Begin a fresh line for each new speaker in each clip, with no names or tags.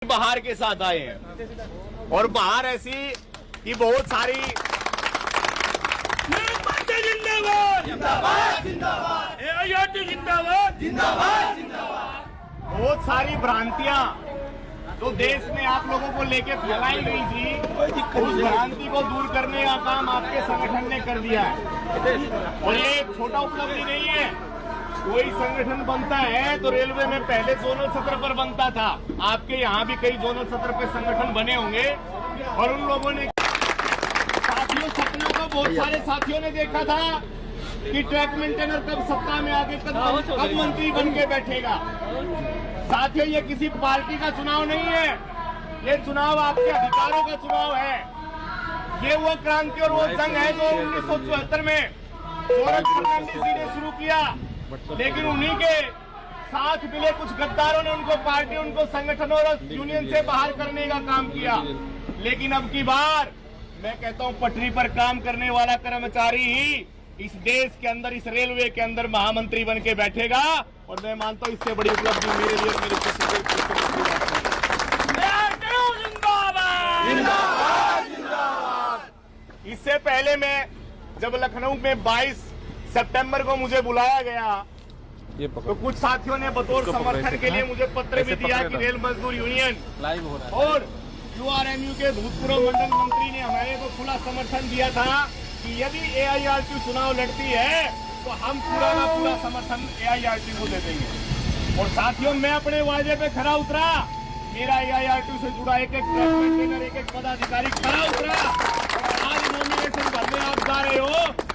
बहार के साथ आए हैं और बहार ऐसी कि बहुत सारी
जिंदाबाद जिंदाबाद जिंदाबाद जिंदाबाद
बहुत सारी भ्रांतियां जो देश में आप लोगों को लेके फैलाई गई थी, उस भ्रांति को दूर करने का काम आपके संगठन ने कर दिया है। और ये छोटा उपलब्धि नहीं है। कोई संगठन बनता है तो रेलवे में पहले जोनल सत्र पर बनता था। आपके यहाँ भी कई जोनल सत्र पे संगठन बने होंगे और उन लोगों ने साथियों सपनों को बहुत सारे साथियों ने देखा था कि ट्रैक मेंटेनर कब सत्ता में आके कब मंत्री बन के बैठेगा। साथियों, ये किसी पार्टी का चुनाव नहीं है, ये चुनाव आपके अधिकारों का चुनाव है। ये वो क्रांति और वो जंग है जो 1974 में जॉर्ज फर्नांडिस जी ने शुरू किया, लेकिन उन्हीं के साथ मिले कुछ गद्दारों ने उनको पार्टी, उनको संगठनों और यूनियन से बाहर करने का काम किया। लेकिन अब की बार मैं कहता हूं, पटरी पर काम करने वाला कर्मचारी ही इस देश के अंदर, इस रेलवे के अंदर महामंत्री बन के बैठेगा। और मैं मानता हूं इससे बड़ी उपलब्धि मेरे लिए और मेरे इससे पहले मैं जब लखनऊ में 22 सितंबर को मुझे बुलाया गया तो कुछ साथियों ने बतौर समर्थन के लिए मुझे पत्र भी दिया कि रेल मजदूर यूनियन और यूआरएमयू के भूतपूर्व मंडल मंत्री ने हमारे को खुला समर्थन दिया था कि यदि एआईआरटीयू चुनाव लड़ती है तो हम पूरा का पूरा समर्थन एआईआरटीयू को दे देंगे। और साथियों, मैं अपने वादे पे खरा उतरा। मेरा एआईआरटीयू से जुड़ा एक एक पदाधिकारी खरा उतरा। आज नॉमिनेशन भरने आप जा रहे हो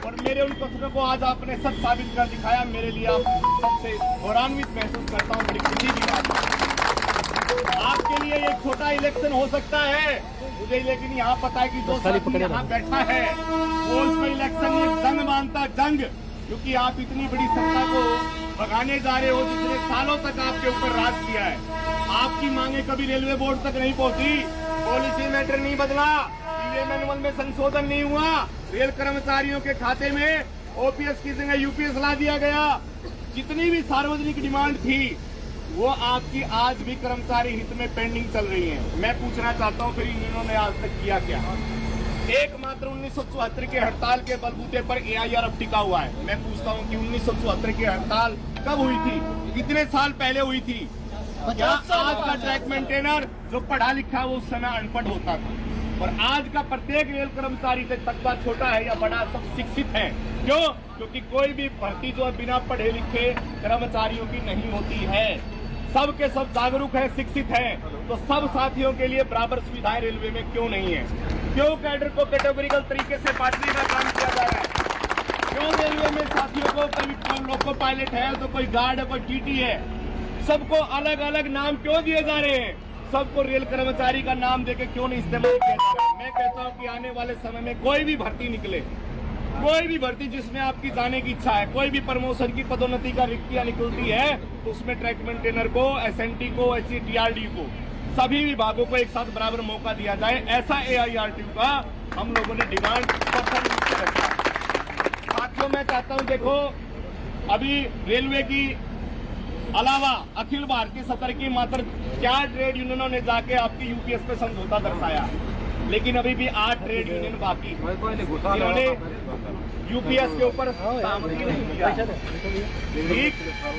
और मेरे उन पत्रों को आज आपने सच साबित कर दिखाया। मेरे लिए आप सबसे गौरवान्वित महसूस करता हूँ, बड़ी खुशी की बात। आपके लिए एक छोटा इलेक्शन हो सकता है मुझे, लेकिन यहाँ पता है कि जो साथी यहाँ बैठा है वो उसको इलेक्शन एक जंग मानता, जंग, क्योंकि आप इतनी बड़ी सत्ता को भगाने जा रहे हो जिसने सालों तक आपके ऊपर राज किया है। आपकी मांगे कभी रेलवे बोर्ड तक नहीं पहुंची, पॉलिसी मैटर नहीं बदला, मैनुअल में संशोधन नहीं हुआ, रेल कर्मचारियों के खाते में ओपीएस की जगह यूपीएस ला दिया गया। जितनी भी सार्वजनिक डिमांड थी वो आपकी आज भी कर्मचारी हित में पेंडिंग चल रही है। मैं पूछना चाहता हूं फिर इन्होंने आज तक किया क्या? एकमात्र 1974 के हड़ताल के बलबूते पर एआईआरएफ टिका हुआ है। मैं पूछता हूं कि 1974 की हड़ताल कब हुई थी, कितने साल पहले हुई थी? क्या आज का ट्रैक मेंटेनर जो पढ़ा लिखा वो उस समय अनपढ़ होता था? और आज का प्रत्येक रेल कर्मचारी से तकवा छोटा है या बड़ा, सब शिक्षित है। क्यों? क्योंकि कोई भी भर्ती जो बिना पढ़े लिखे कर्मचारियों की नहीं होती है। सब के सब जागरूक है, शिक्षित है। तो सब साथियों के लिए बराबर सुविधाएं रेलवे में क्यों नहीं है? क्यों कैडर को कैटेगोरिकल तरीके से बांटने का काम किया जा रहा है? क्यों रेलवे में साथियों को कोई लोको पायलट है तो कोई गार्ड है, कोई टीटी है, सबको अलग अलग नाम क्यों दिए जा रहे हैं? सबको रेल कर्मचारी का नाम देके क्यों नहीं इस्तेमाल किया जा रहा है? मैं कहता हूं कि आने वाले समय में कोई भी भर्ती निकले, कोई भी भर्ती जिसमें आपकी जाने की इच्छा है, कोई भी प्रमोशन की पदोन्नति का रिक्तियां निकलती है तो उसमें ट्रैक मेंटेनर को, एसएनटी को, एचसीटीआरडी को, सभी विभागों को एक साथ बराबर मौका दिया जाए। ऐसा एआईआरटीयू का हम लोगों ने डिमांड रखा। साथियों, मैं चाहता हूं, देखो अभी रेलवे की अलावा अखिल भारतीय सत्र की मात्र 4 ट्रेड यूनियनों ने जाके आपकी यूपीएस पे समझौता दर्शाया, लेकिन अभी भी 8 ट्रेड यूनियन बाकी इन्होंने यूपीएस के ऊपर सहमति नहीं दिया। ठीक,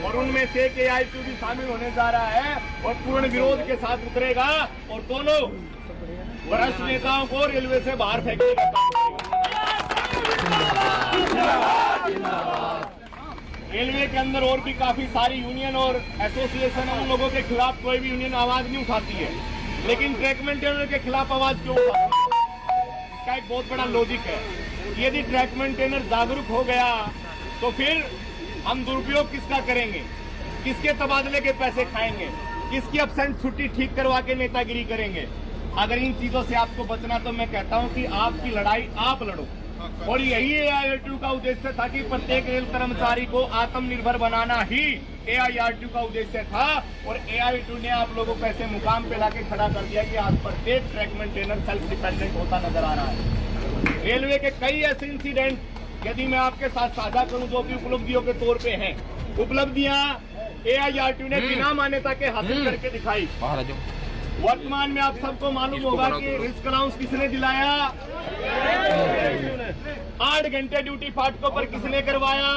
और उनमें से एआईआरटीयू भी शामिल होने जा रहा है और पूर्ण विरोध के साथ उतरेगा और दोनों वरिष्ठ नेताओं को रेलवे से बाहर फेंकने का काम करेगा। रेलवे के अंदर और भी काफी सारी यूनियन और एसोसिएशन है, उन लोगों के खिलाफ कोई भी यूनियन आवाज नहीं उठाती है, लेकिन ट्रैक मेंटेनर के खिलाफ आवाज क्यों उठाती है? इसका एक बहुत बड़ा लॉजिक है। यदि ट्रैक मेंटेनर जागरूक हो गया तो फिर हम दुरुपयोग किसका करेंगे? किसके तबादले के पैसे खाएंगे? किसकी एब्सेंट छुट्टी ठीक करवा के नेतागिरी करेंगे? अगर इन चीजों से आपको बचना तो मैं कहता हूं कि आपकी लड़ाई आप लड़ो। और यही एआईआरटीयू का उद्देश्य था कि प्रत्येक रेल कर्मचारी को आत्मनिर्भर बनाना ही एआईआरटीयू का उद्देश्य था। और एआईआरटीयू ने आप लोगों को ऐसे मुकाम पे लाके खड़ा कर दिया कि आज प्रत्येक ट्रैक मेंटेनर सेल्फ डिपेंडेंट होता नजर आ रहा है। रेलवे के कई ऐसे इंसिडेंट यदि मैं आपके साथ साझा करूं जो कि उपलब्धियों के तौर पे हैं, उपलब्धियां एआईआरटीयू ने बिना मान्यता के हासिल करके दिखाई। वर्तमान में आप सबको मालूम होगा कि रिस्क अलाउंस किसने दिलाया, 8 घंटे ड्यूटी फाटकों पर किसने करवाया,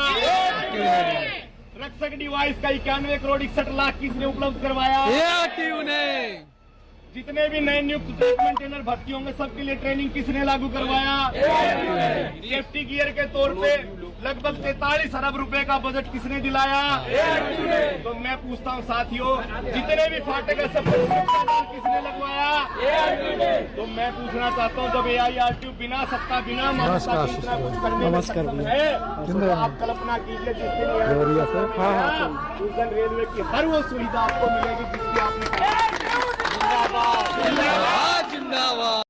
रक्षक डिवाइस का 91 करोड़ 61 लाख किसने उपलब्ध करवाया, जितने भी नए नियुक्त ट्रक मेंटेनर भर्ती होंगे सबके लिए ट्रेनिंग किसने लागू करवाया, सेफ्टी गियर के तौर पे लगभग 43 अरब रुपए का बजट किसने दिलाया। तो मैं पूछता हूं साथियों, जितने भी फाटक है सब पर सुरक्षा जाल किसने लगवाया। तो मैं पूछना चाहता हूं, जब AIRTU बिना सत्ता बिना ममता के इतना कुछ करने में सक्षम है, तो आप कल्पना कीजिए जिसके लिए उस दिन रेलवे की हर वो सुविधा आपको मिलेगी जिसकी आपने
जिंदाबाद।